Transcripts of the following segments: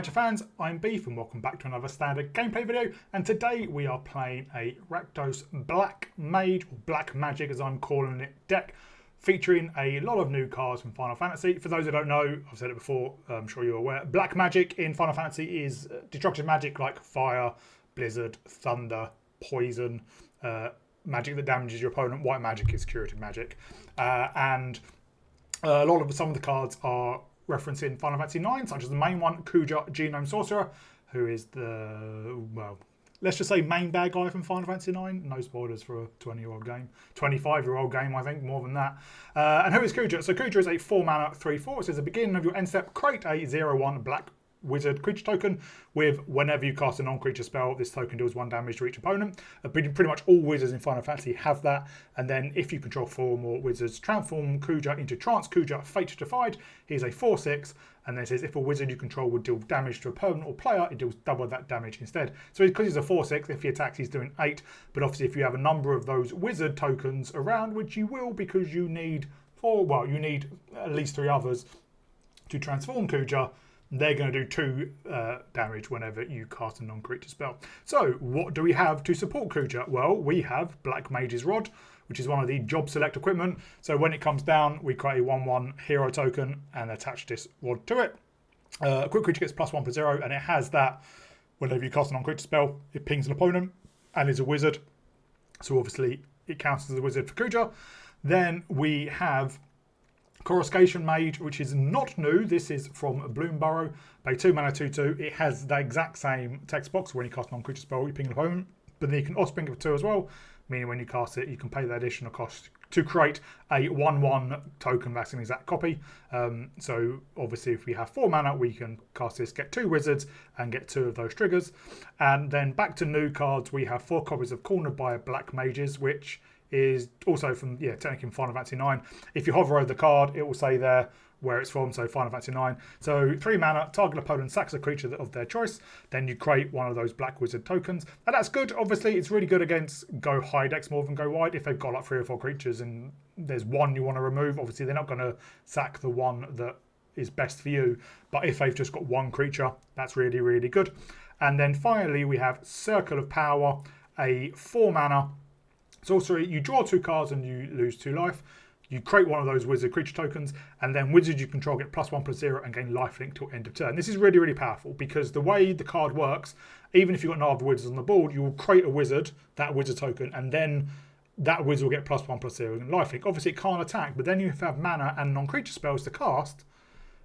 Magic fans, I'm Beef and welcome back to another standard gameplay video, and today we are playing a Rakdos Black Mage, or Black Magic as I'm calling it, deck featuring a lot of new cards from Final Fantasy. For those who don't know, I've said it before, I'm sure you're aware, Black Magic in Final Fantasy is destructive magic like fire, blizzard, thunder, poison, magic that damages your opponent. White magic is curative magic, and some of the cards are referenced in Final Fantasy 9, such as the main one, Kuja, Genome Sorcerer, who is the, well, let's just say main bad guy from Final Fantasy 9. No spoilers for a 20-year-old game. 25-year-old game, I think, more than that. And who is Kuja? So Kuja is a 4-mana 3/4. It says at the beginning of your end step, create a 0/1 black wizard creature token with whenever you cast a non-creature spell, this token deals 1 damage to each opponent. Pretty much all wizards in Final Fantasy have that. And then if you control 4 or more wizards, transform Kuja into Trance Kuja, Fate Defied. He's a 4/6, and then it says if a wizard you control would deal damage to a opponent or player, it deals double that damage instead. So because he's a 4/6, if he attacks, he's doing 8. But obviously, if you have a number of those wizard tokens around, which you will because you need you need at least 3 others to transform Kuja, they're going to do 2 damage whenever you cast a non-creature spell. So what do we have to support Kuja? Well, we have Black Mage's Rod, which is one of the job select equipment. So when it comes down, we create a 1/1 hero token and attach this rod to it. A quick creature gets +1/+0, and it has that whenever you cast a non-creature spell, it pings an opponent and is a wizard. So obviously it counts as a wizard for Kuja. Then we have Coruscation Mage, which is not new. This is from Bloomburrow. Pay 2 mana 2/2. It has the exact same text box. When you cast a non-creature spell, you ping an opponent, but then you can offspring it for 2 as well. Meaning when you cast it, you can pay the additional cost to create a 1/1 token that's an exact copy. So obviously, if we have 4 mana, we can cast this, get 2 wizards, and get 2 of those triggers. And then back to new cards, we have 4 copies of Cornered by Black Mages, which is also from, technically from Final Fantasy 9. If you hover over the card, it will say there where it's from, so Final Fantasy 9. So 3 mana, target opponent sacks a creature of their choice, then you create one of those Black Wizard tokens. And that's good. Obviously, it's really good against go high decks more than go wide. If they've got like 3 or 4 creatures and there's one you want to remove, obviously they're not going to sack the one that is best for you. But if they've just got 1 creature, that's really, really good. And then finally, we have Circle of Power, a 4 mana sorcery. You draw 2 cards and you lose 2 life. You create one of those wizard creature tokens, and then wizards you control get +1/+0 and gain lifelink till end of turn. This is really, really powerful because the way the card works, even if you've got no other wizards on the board, you will create a wizard, that wizard token, and then that wizard will get +1/+0 and lifelink. Obviously, it can't attack, but then you have mana and non-creature spells to cast.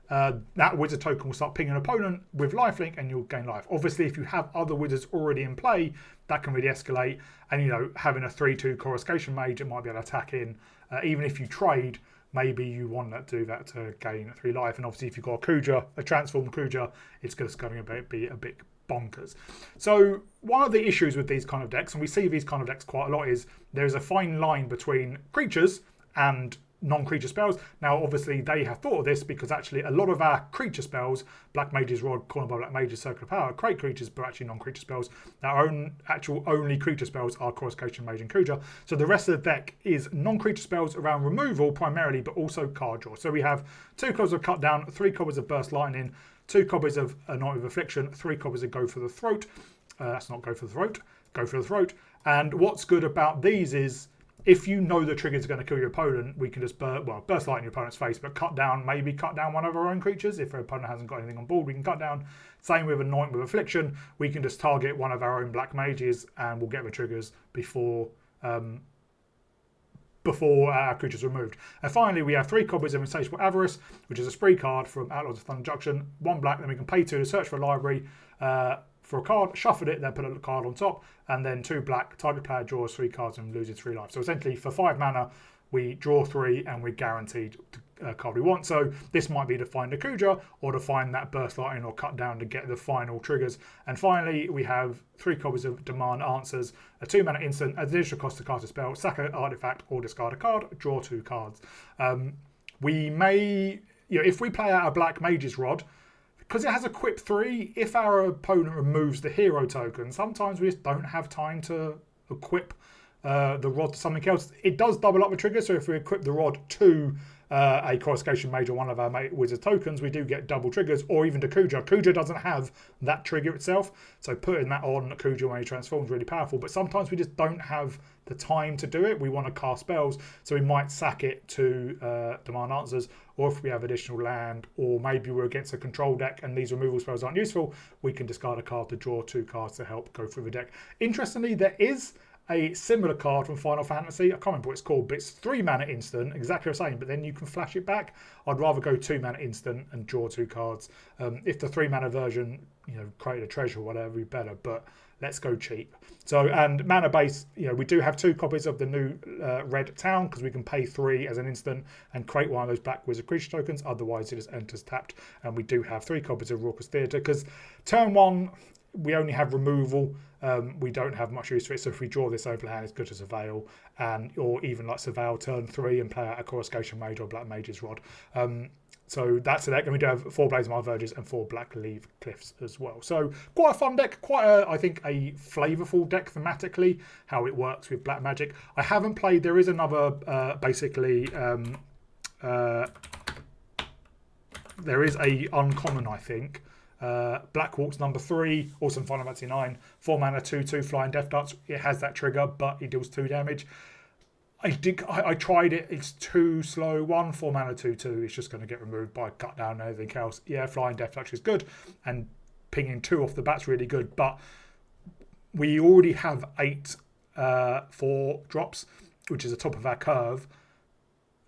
That wizard token will start pinging an opponent with lifelink and you'll gain life. Obviously, if you have other wizards already in play, that can really escalate. And, having a 3/2 Coruscation Mage, it might be able to attack in. Even if you trade, maybe you want to do that to gain 3 life. And obviously, if you've got a Kuja, a transformed Kuja, it's just going to be a bit bonkers. So one of the issues with these kind of decks, and we see these kind of decks quite a lot, is there's a fine line between creatures and non-creature spells. Now, obviously, they have thought of this because actually a lot of our creature spells, Black Mage's Rod, Cornered by Black Mage's Circle of Power, create creatures, but actually non-creature spells. Our own actual only creature spells are Coruscation Mage and Kuja. So the rest of the deck is non-creature spells around removal primarily, but also card draw. So we have 2 copies of Cut Down, 3 copies of Burst Lightning, 2 copies of Anoint with Affliction, 3 copies of Go for the Throat. That's not Go for the Throat, Go for the Throat. And what's good about these is, if you know the trigger is going to kill your opponent, we can just burst light in your opponent's face, but maybe cut down one of our own creatures. If our opponent hasn't got anything on board, we can cut down. Same with Anoint with Affliction. We can just target one of our own Black Mages and we'll get the triggers before our creature's removed. And finally, we have 3 copies of Insatiable Avarice, which is a spree card from Outlaws of Thunder Junction. 1 black, then we can pay 2 to search for a library for a card, shuffle it, then put a card on top, and then 2 black, target player draws 3 cards and loses 3 life. So essentially, for 5 mana, we draw 3 and we're guaranteed a card we want. So this might be to find a Kuja or to find that Burst Lightning or Cut Down to get the final triggers. And finally, we have 3 copies of Demand Answers, a 2 mana instant, additional cost to cast a spell, sack an artifact or discard a card, draw 2 cards. We may, if we play out a Black Mage's Rod, because it has equip 3, if our opponent removes the hero token, sometimes we just don't have time to equip the rod to something else. It does double up the trigger, so if we equip the rod to a Coruscation Mage or one of our Wizard tokens, we do get double triggers, or even to Kuja. Kuja doesn't have that trigger itself, so putting that on Kuja when he transforms is really powerful. But sometimes we just don't have the time to do it. We want to cast spells, so we might sack it to demand answers, or if we have additional land, or maybe we're against a control deck and these removal spells aren't useful, we can discard a card to draw 2 cards to help go through the deck. Interestingly, there is a similar card from Final Fantasy. I can't remember what it's called, but it's 3 mana instant, exactly the same, but then you can flash it back. I'd rather go 2 mana instant and draw 2 cards. If the 3 mana version, create a treasure or whatever, be better, but let's go cheap. So, and mana base, we do have 2 copies of the new red town, because we can pay 3 as an instant and create one of those black wizard creature tokens. Otherwise, it just enters tapped. And we do have 3 copies of Raucous Theatre, because turn 1, we only have removal. We don't have much use for it, so if we draw this open hand, it's good to Surveil, or even like Surveil turn 3 and play out a Coruscation Mage or Black Mage's Rod. So that's a deck, and we do have 4 Blazemire Verges and 4 Black Leaf Cliffs as well. So quite a fun deck, I think a flavourful deck thematically, how it works with Black Magic. I haven't played, there is another, there is a uncommon, I think, Black Waltz number 3, also in Final Fantasy 9, 4 mana, 2/2 flying Death Darts. It has that trigger, but it deals 2 damage. I tried it. It's too slow. 1 4 mana 2/2. It's just going to get removed by cut down and everything else. Yeah, flying Death Touch is good, and pinging 2 off the bat's really good. But we already have 8 4 drops, which is the top of our curve.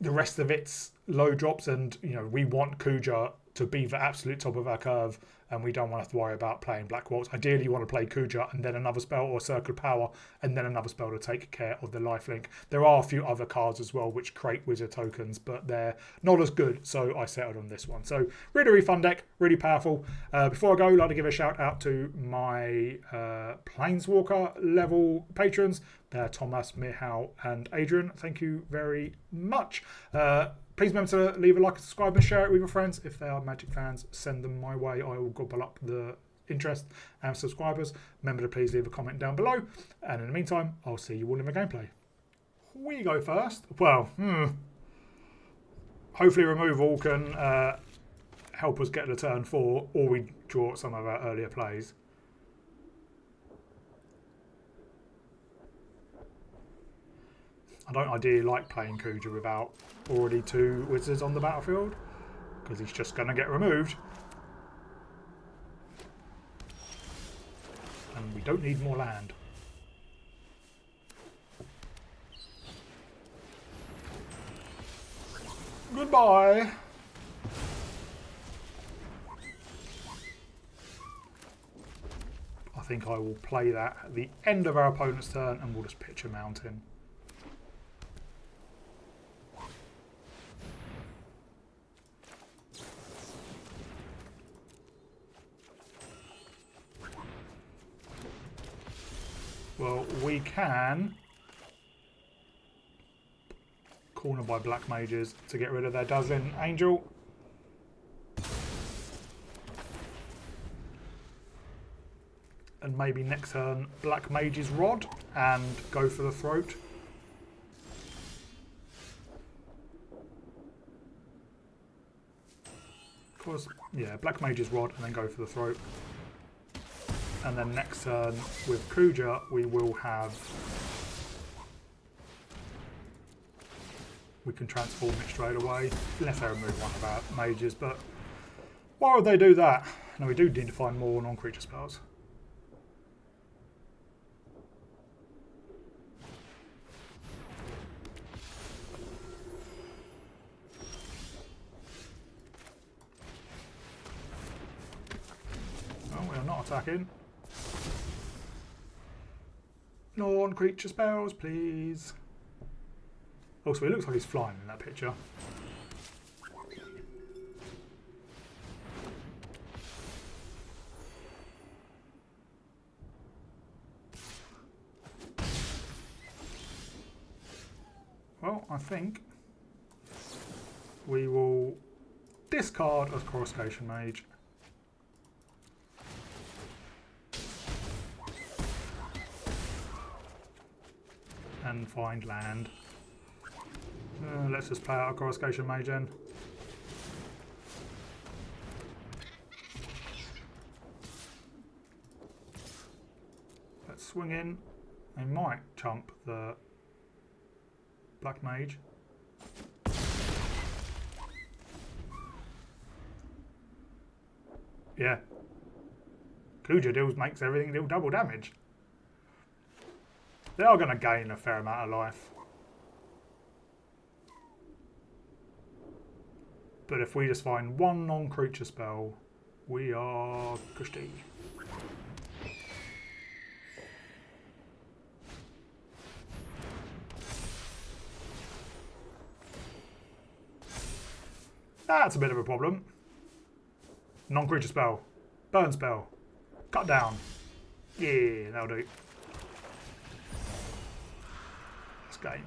The rest of it's low drops, and we want Kuja to be the absolute top of our curve, and we don't want to have to worry about playing Black Waltz. Ideally, you want to play Kuja and then another spell, or Circle of Power, and then another spell to take care of the lifelink. There are a few other cards as well which create wizard tokens, but they're not as good, so I settled on this one. So really fun deck, really powerful. Before I go, I'd like to give a shout out to my Planeswalker level patrons. They're Thomas, Mihal, and Adrian. Thank you very much. Please remember to leave a like and subscribe and share it with your friends. If they are Magic fans, send them my way. I will gobble up the interest and subscribers. Remember to please leave a comment down below. And in the meantime, I'll see you all in the gameplay. We go first. Well, hopefully removal can help us get to turn 4, or we draw some of our earlier plays. I don't ideally like playing Kuja without already 2 wizards on the battlefield, because he's just going to get removed. And we don't need more land. Goodbye. I think I will play that at the end of our opponent's turn, and we'll just pitch a mountain. Well, we can corner by Black Mages to get rid of their Dazzling Angel. And maybe next turn Black Mage's Rod and go for the throat. Of course, yeah, Black Mage's Rod and then go for the throat. And then next turn with Kuja, we will have... We can transform it straight away, unless they remove one of our mages, but why would they do that? No, we do need to find more non-creature spells. Oh, we are not attacking. Non-creature spells, please. Also, it looks like he's flying in that picture. Well, I think we will discard a Coruscation Mage. And find land. Let's just play out a Coruscation Mage then. Let's swing in. They might chump the Black Mage. Yeah. Kuja makes everything deal double damage. They are going to gain a fair amount of life. But if we just find one non-creature spell, we are cushy. That's a bit of a problem. Non-creature spell. Burn spell. Cut down. Yeah, that'll do. Let's game.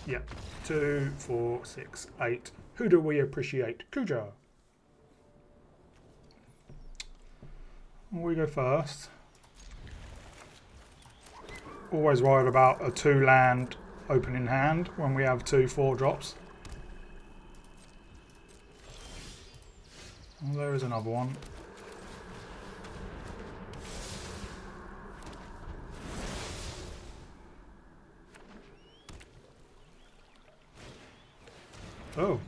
Yep. 2, 4, 6, 8. Who do we appreciate? Kuja. We go first. Always worried about a 2-land opening hand when we have 2 4-drops. Oh, there is another one. Oh.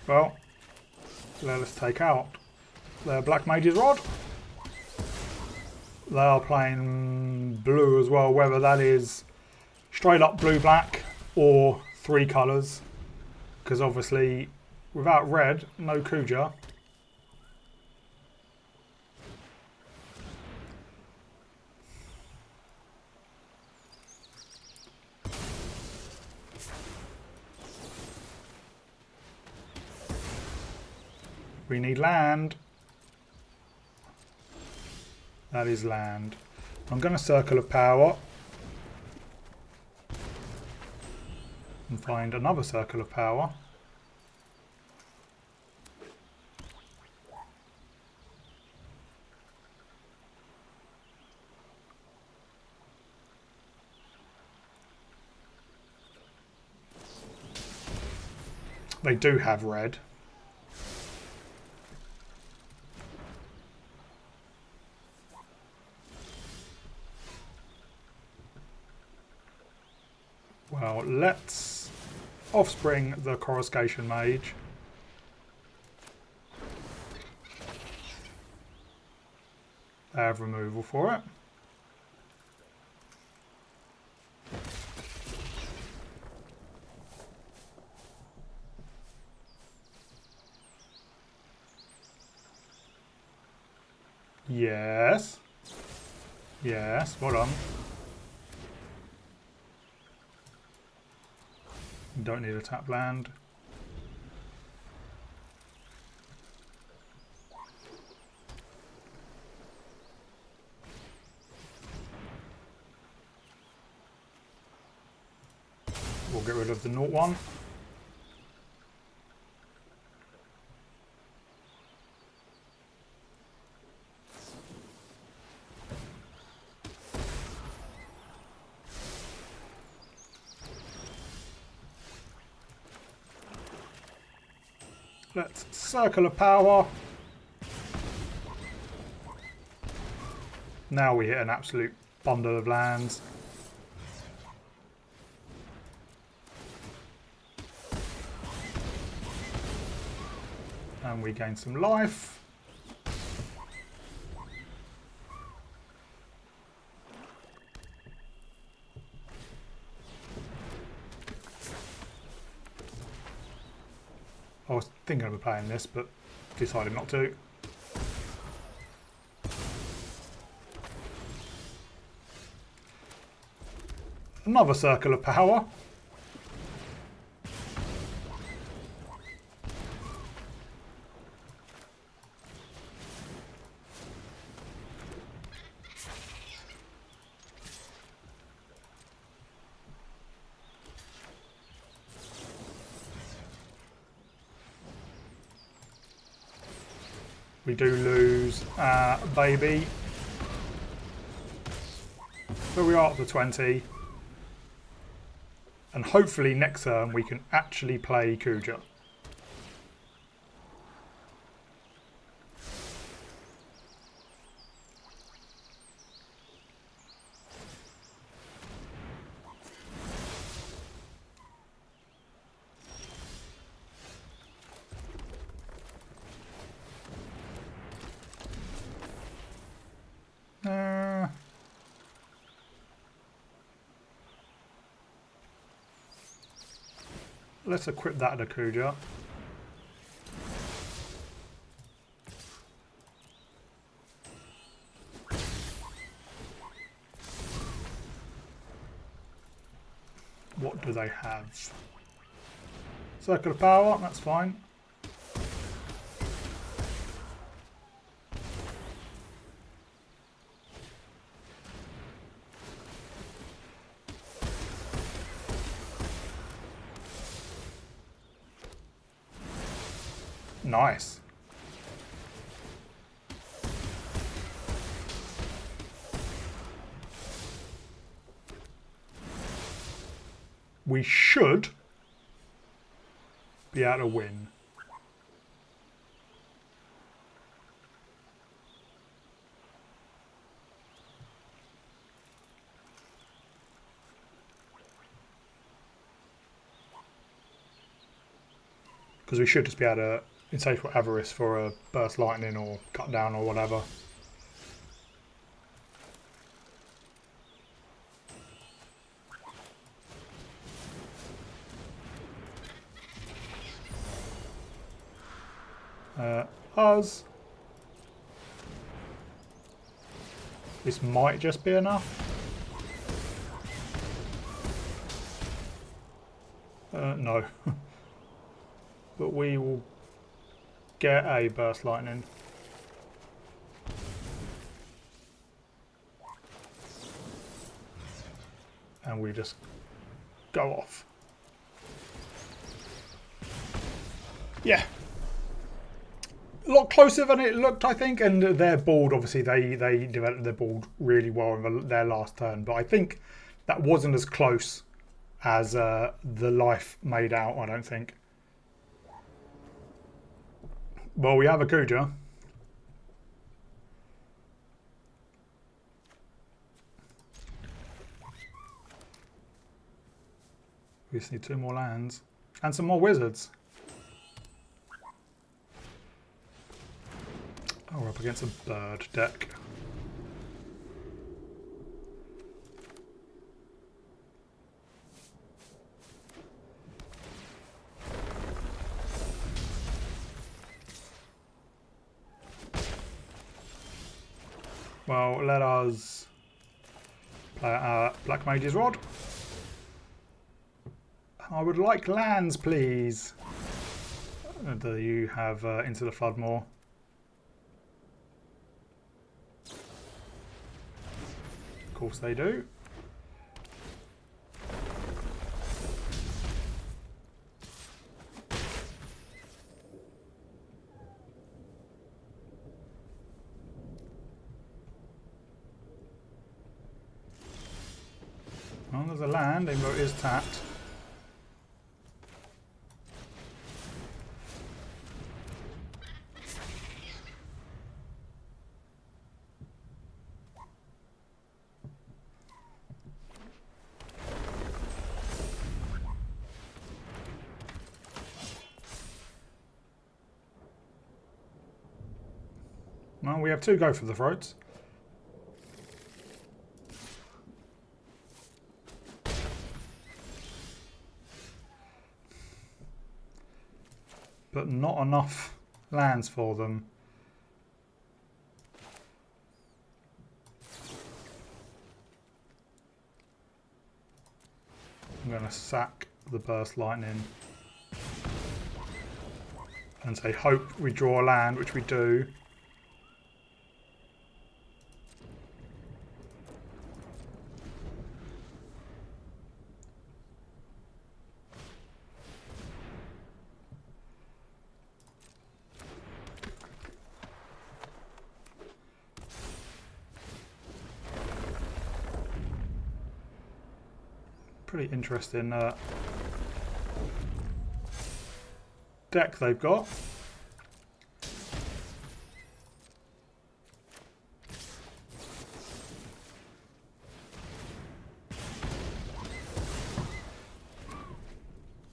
Well, let us take out their Black Mage's Rod. They are playing blue as well, whether that is straight up blue-black or 3 colours. Because obviously, without red, no Kuja. We need land. That is land. I'm going to Circle of Power and find another Circle of Power. They do have red. Well, let's offspring the Coruscation Mage. They have removal for it. Yes. Yes, well done. Don't need a tap land. We'll get rid of the 0-1. Let's Circle of Power. Now we hit an absolute bundle of lands. And we gain some life. I was thinking of playing this, but decided not to. Another Circle of Power. We do lose baby. But we are up to 20. And hopefully next turn we can actually play Kuja. Let's equip that to Kuja. What do they have? Circle of power, that's fine. Nice. We should be able to win. Because we should just be able to insatiable avarice for a burst lightning or cut down or whatever. Us. This might just be enough. No. But we will get a burst lightning. And we just go off. Yeah. A lot closer than it looked, I think, and their board, obviously, they developed their board really well in their last turn, but I think that wasn't as close as the life made out, I don't think. Well, we have a Kuja. We just need 2 more lands and some more wizards. Oh, we're up against a bird deck. Well, let us play our Black Mage's Rod. I would like lands, please. Do you have Into the Floodmoor? Of course they do. Well, there's a land, even though it is tapped. Well, we have 2 go for the throats. But not enough lands for them. I'm going to sack the Burst Lightning and say hope we draw a land, which we do. Pretty interesting deck they've got.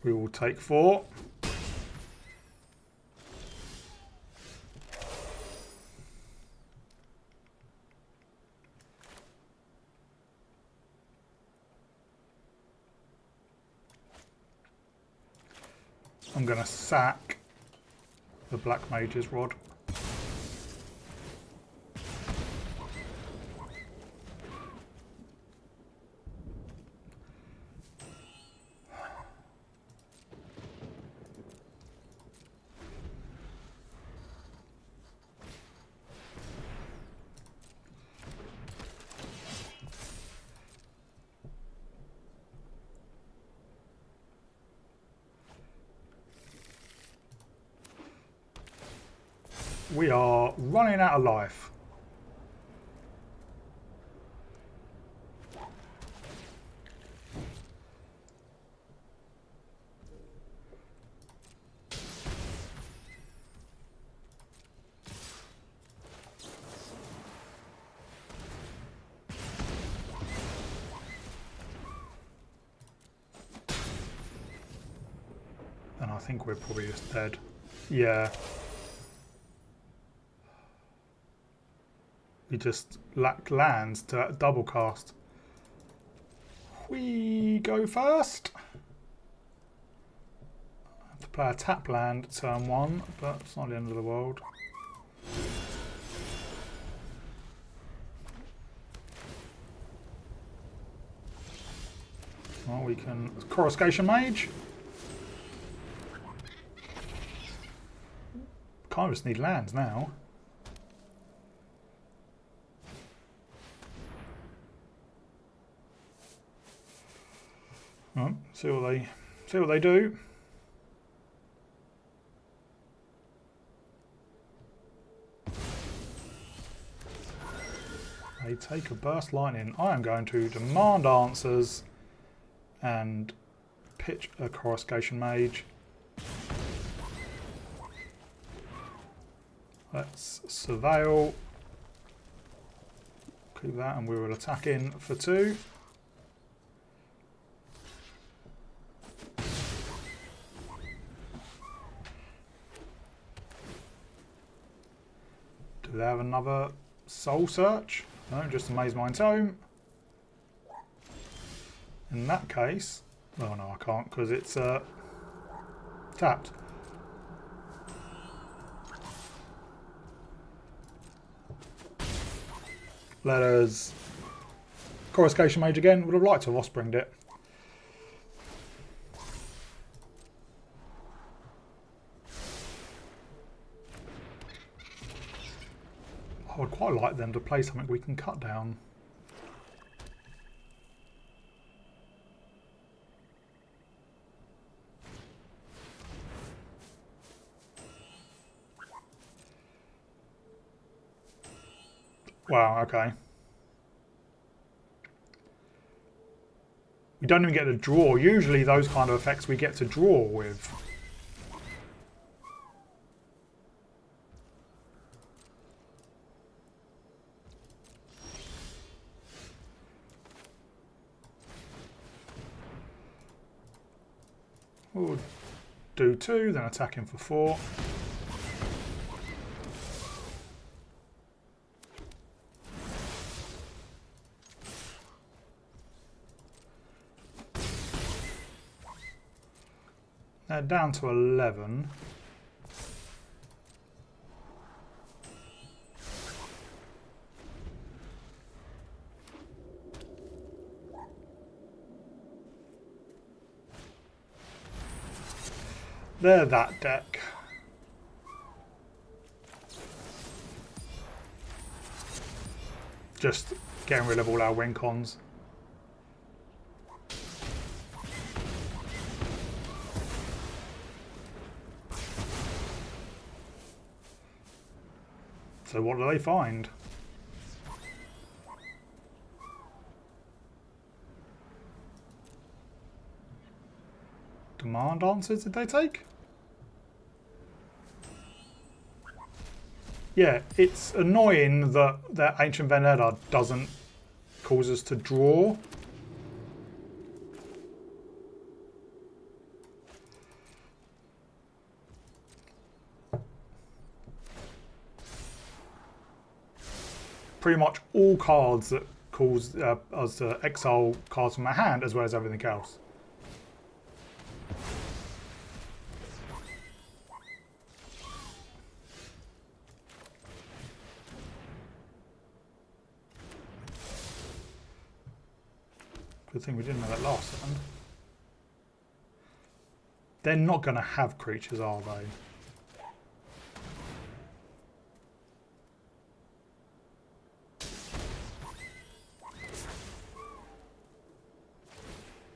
We will take 4. I'm going to sack the Black Mage's Rod. We are running out of life. And I think we're probably just dead. Yeah. We just lack lands to double cast. We go first. I have to play a tap land turn 1, but it's not the end of the world. Well, we can Coruscation Mage. Kind of just need lands now. Right, see what they do. They take a burst lightning. I am going to demand answers and pitch a Coruscation Mage. Let's surveil. Keep that, and we will attack in for 2. Do they have another Soul Search? No, just a Maze Mine Tome. In that case, oh no, I can't because it's tapped. Let us Coruscation Mage again. Would have liked to have Offspringed it. I would quite like them to play something we can cut down. Wow, okay. We don't even get to draw. Usually those kind of effects we get to draw with. We'll do 2, then attack him for 4. They're down to 11. They're that deck. Just getting rid of all our win cons. So what do they find? command answers did they take? Yeah, it's annoying that their Ancient Vendetta doesn't cause us to draw. Pretty much all cards that cause us to exile cards from our hand as well as everything else. Good thing we didn't have that last time. They're not going to have creatures, are they?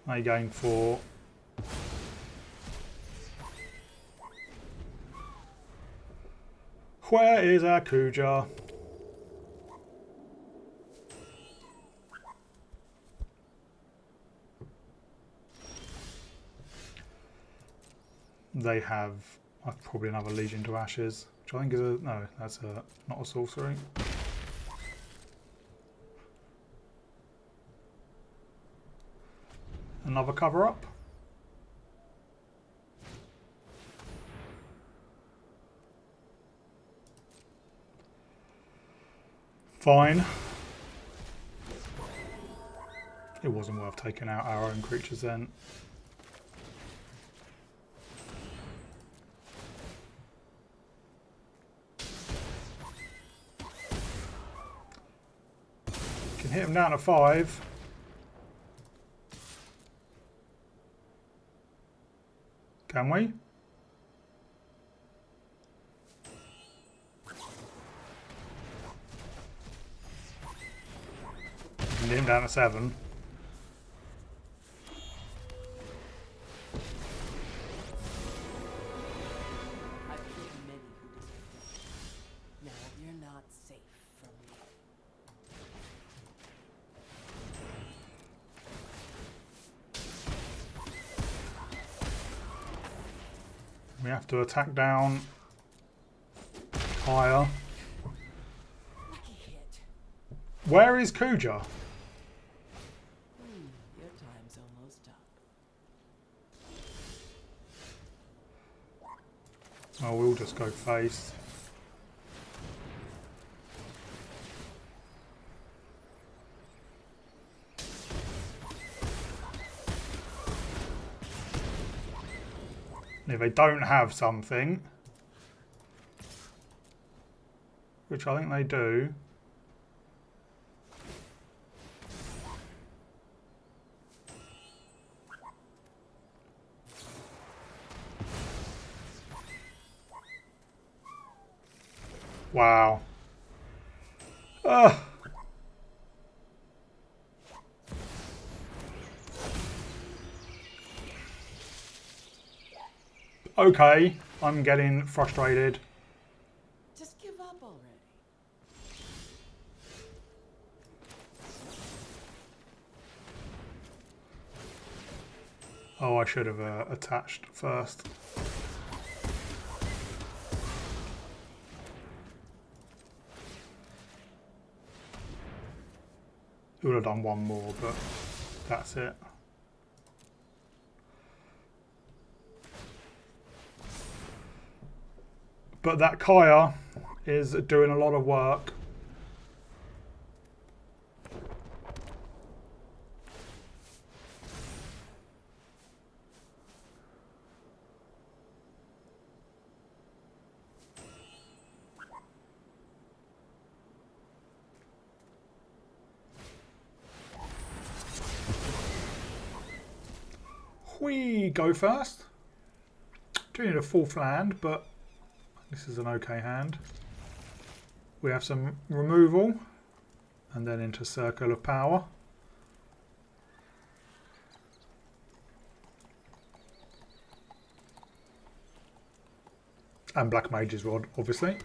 Are you going for... Where is our Kuja? They have probably another Legion to Ashes, which I think is a... No, that's a not a sorcery. Another cover-up. Fine. It wasn't worth taking out our own creatures then. Can hit him down to 5. Can we? Hit him down to 7. We have to attack down higher. Where is Kuja? Your time's almost up. Oh, we'll just go face. If they don't have something, which I think they do, wow. Okay, I'm getting frustrated. Just give up already. Oh, I should have attached first. Would have done one more, but that's it. But that Kaya is doing a lot of work. We go first. Do need a 4th land, but this is an okay hand. We have some removal and then into Circle of Power. And Black Mage's Rod, obviously.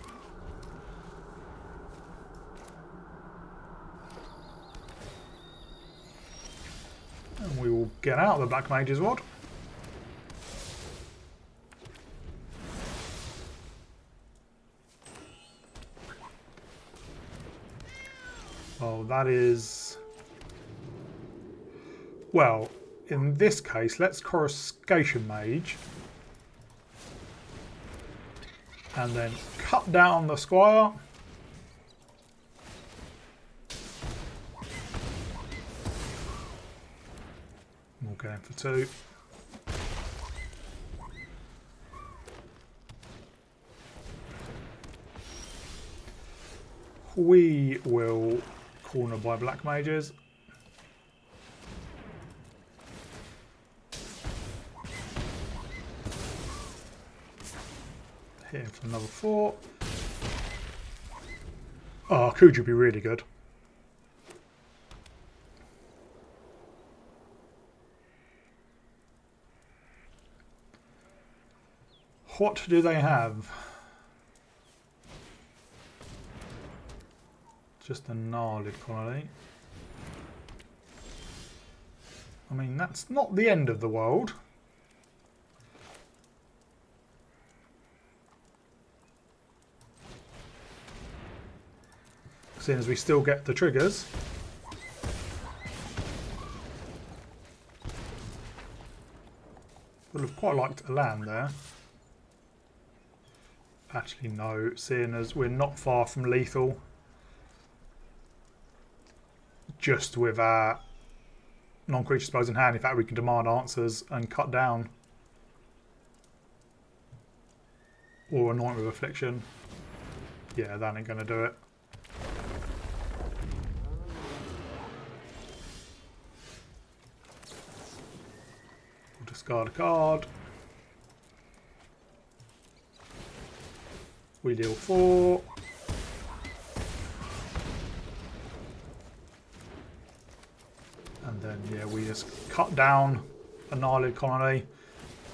And we will get out the Black Mage's Rod. Well, that is... Well, in this case, let's Coruscation Mage. And then cut down the Squire. We'll get in for 2. We will corner by black mages. Hit him for another 4. Oh, Kuja would be really good. What do they have? Just a gnarled colony. I mean, that's not the end of the world. Seeing as we still get the triggers. Would have quite liked a land there. Actually, no. Seeing as we're not far from lethal. Just with our non-creature spells in hand. In fact, we can demand answers and cut down. Or anoint with affliction. Yeah, that ain't going to do it. We'll discard a card. We deal 4. And then, yeah, we just cut down a gnarled colony,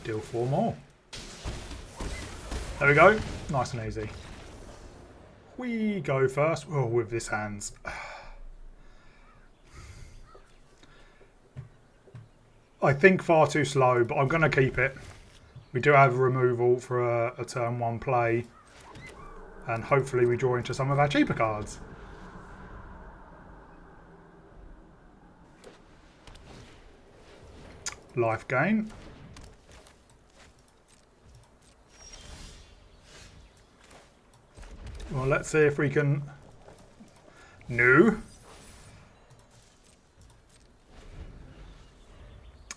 deal 4 more. There we go, nice and easy. We go first. Oh, with this hands. I think far too slow, but I'm going to keep it. We do have a removal for a turn 1 play. And hopefully we draw into some of our cheaper cards. Life gain. Well, let's see if we can... No.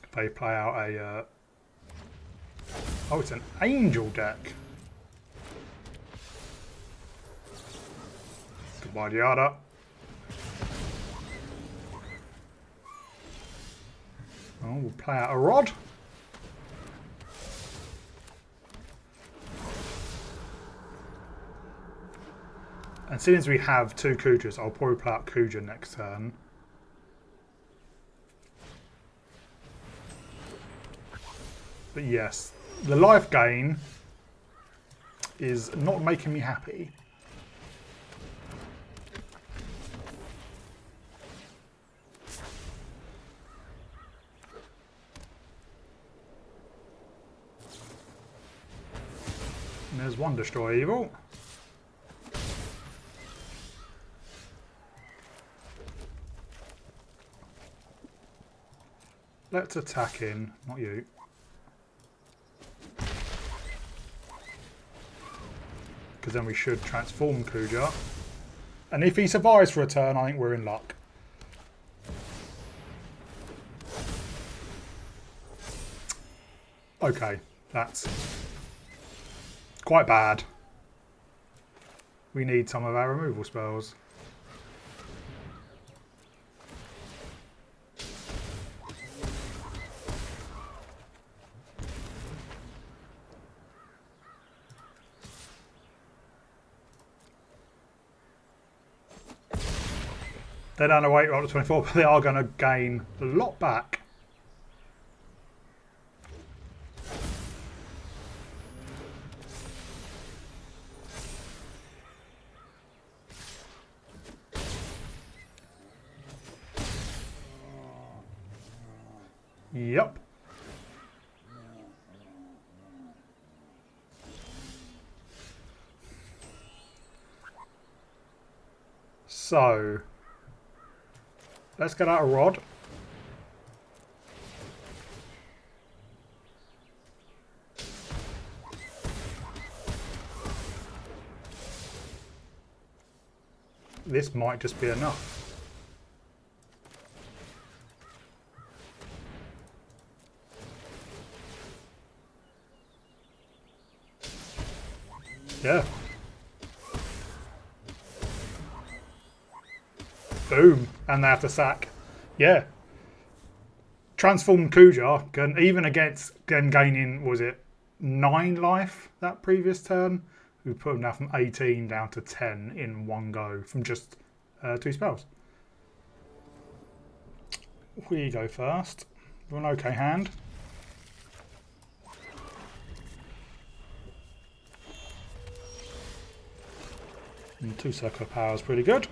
If they play out a... Oh, it's an angel deck. Goodbye, Diada. Oh, we'll play out a rod. And seeing as we have 2 Kujas, I'll probably play out Kuja next turn. But yes, the life gain is not making me happy. And there's 1 Destroy Evil. Let's attack in, not you. Because then we should transform Kuja. And if he survives for a turn, I think we're in luck. Okay, that's quite bad. We need some of our removal spells. They don't wait up to 24, but they are going to gain a lot back. Yep. So, Let's get out a rod. This might just be enough. Yeah. Boom. And they have to sack. Yeah. Transformed Kuja can, even against them gaining, was it 9 life that previous turn? We put them now from 18 down to 10 in one go from just 2 spells. We go first. We're an okay hand. And 2 circular power is pretty good.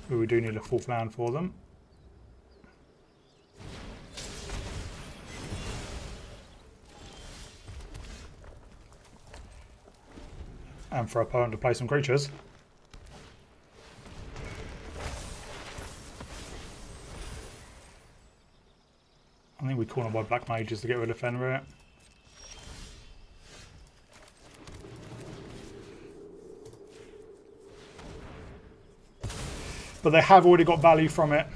But we do need a 4th land for them. And for our opponent to play some creatures. I think we corner by black mages to get rid of Fenrir. But they have already got value from it.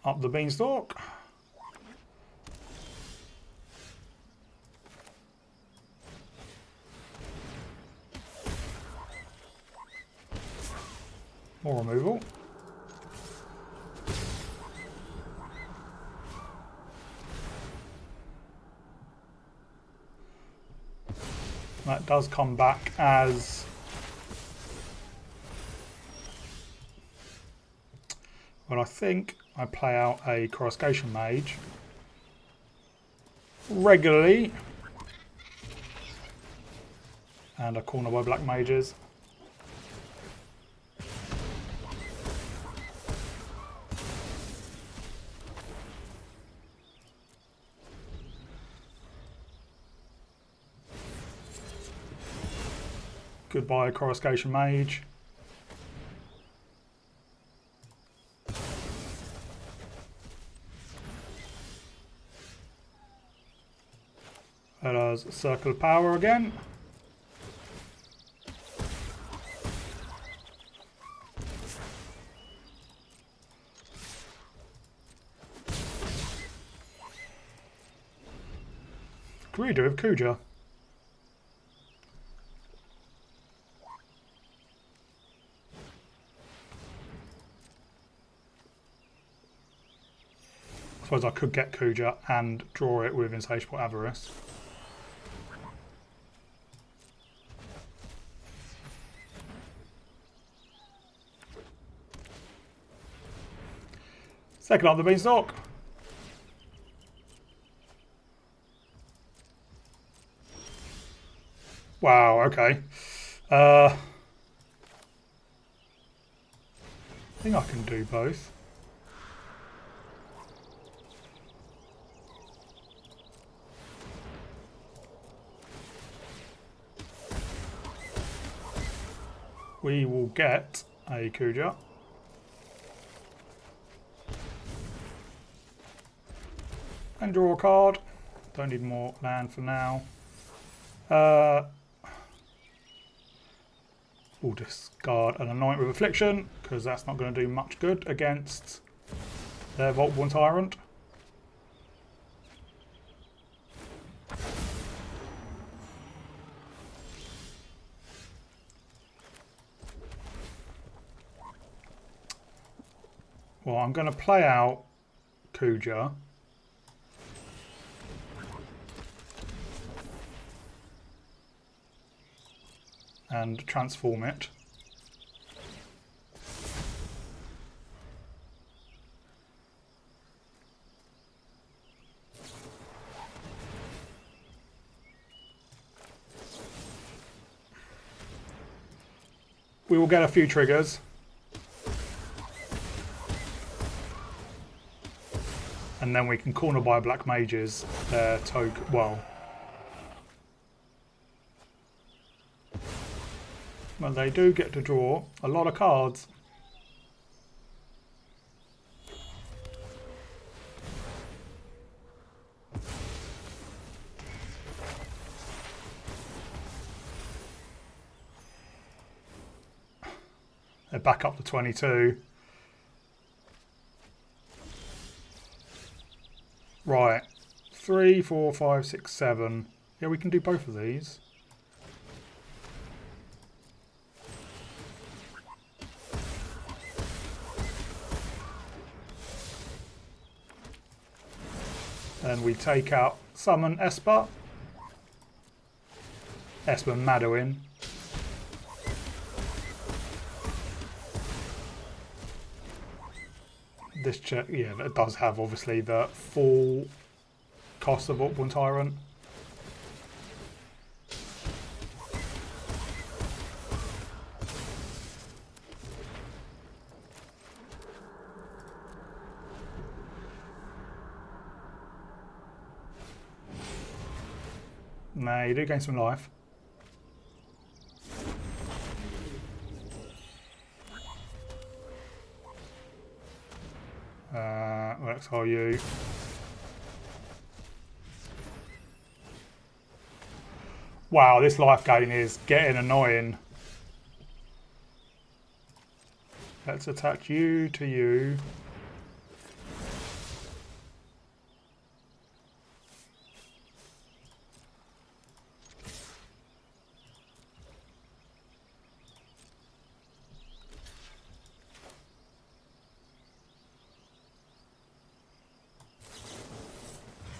Up the beanstalk. More removal. That does come back as well. I think I play out a Coruscation Mage regularly and a corner by black mages. Goodbye, Coruscation Mage. That does Circle of Power again. What can we do with Kuja? I suppose I could get Kuja and draw it with Insatiable Avarice. Second up the beanstalk. Wow, okay. I think I can do both. We will get a Kuja. And draw a card. Don't need more land for now. We'll discard an Anoint with Affliction, because that's not going to do much good against their Vault-Born Tyrant. Well, I'm going to play out Kuja. And transform it. We will get a few triggers. And then we can corner by black mages well, they do get to draw a lot of cards. They're back up to 22. Right, 3, 4, 5, 6, 7. Yeah, we can do both of these. Then we take out Summon Esper. Esper Madowin. This check, yeah, it does have obviously the full cost of Upborn Tyrant. Nah, you do gain some life. We'll exile you. Wow, this life gain is getting annoying. Let's attach you to you.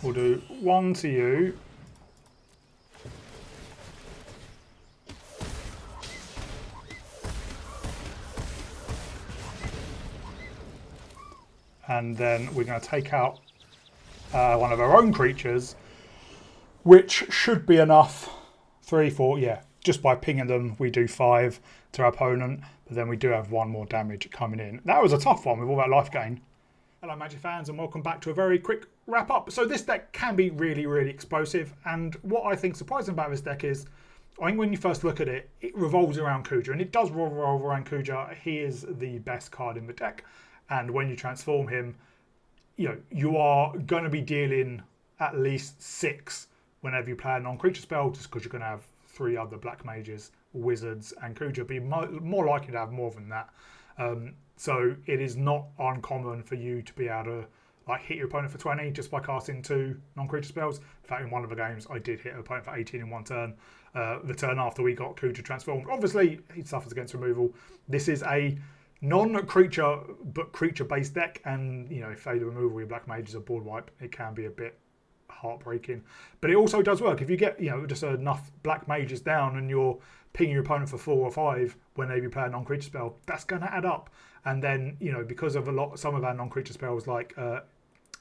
We'll do 1 to you. And then we're going to take out one of our own creatures, which should be enough. 3, 4, yeah. Just by pinging them, we do 5 to our opponent, but then we do have 1 more damage coming in. That was a tough one with all that life gain. Hello Magic fans and welcome back to a very quick wrap up. So this deck can be really, really explosive, and what I think surprising about this deck is, I think when you first look at it, it revolves around Kuja, and it does revolve around Kuja. He is the best card in the deck, and when you transform him, you are going to be dealing at least 6 whenever you play a non-creature spell, just because you're going to have 3 other black mages, wizards, and Kuja. Be more likely to have more than that. So it is not uncommon for you to be able to hit your opponent for 20 just by casting 2 non-creature spells. In fact, in one of the games, I did hit an opponent for 18 in one turn. The turn after we got Kuja transformed. Obviously, he suffers against removal. This is a non-creature but creature-based deck, and if they removal your black mages or board wipe, it can be a bit heartbreaking. But it also does work if you get just enough black mages down and you're pinging your opponent for 4 or 5 whenever you play a non-creature spell. That's going to add up. And then because of some of our non-creature spells like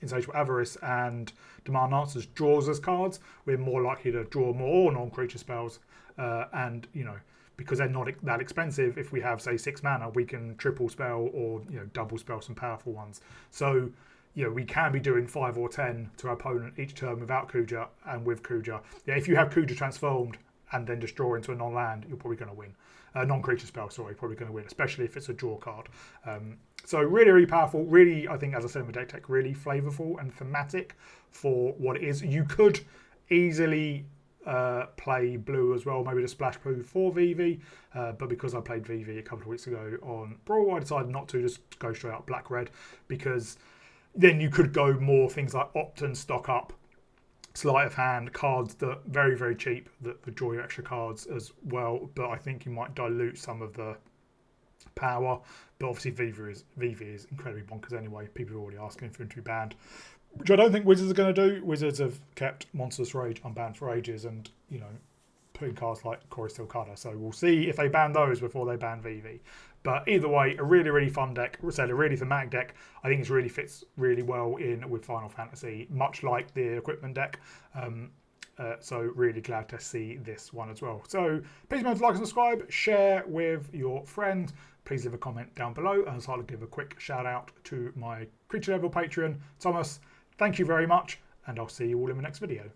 Insatiable Avarice and Demand Answers draws us cards, we're more likely to draw more non-creature spells. And because they're not that expensive, if we have say 6 mana, we can triple spell or double spell some powerful ones. So we can be doing 5 or 10 to our opponent each turn without Kuja and with Kuja. Yeah, if you have Kuja transformed and then just draw into a non-land, you're probably going to win. Non-creature spell, sorry, probably going to win, especially if it's a draw card. So really, really powerful. Really, I think, as I said in the deck tech, really flavourful and thematic for what it is. You could easily play blue as well, maybe the splash blue for VV, but because I played VV a couple of weeks ago on Brawl, I decided not to, just go straight up black-red, because then you could go more things like opt and stock up, sleight of hand, cards that very, very cheap that draw you extra cards as well, but I think you might dilute some of the power. But obviously VV is incredibly bonkers anyway. People are already asking for him to be banned, which I don't think Wizards are going to do. Wizards have kept Monstrous Rage unbanned for ages, and putting cards like Chorus Steel Cutter, so we'll see if they ban those before they ban VV. But either way, a really, really fun deck. I said a really thematic deck. I think it really fits really well in with Final Fantasy, much like the equipment deck. So really glad to see this one as well. So please remember to like and subscribe, share with your friends. Please leave a comment down below. And I'd like to give a quick shout out to my creature level Patreon, Thomas, Thank you very much, and I'll see you all in the next video.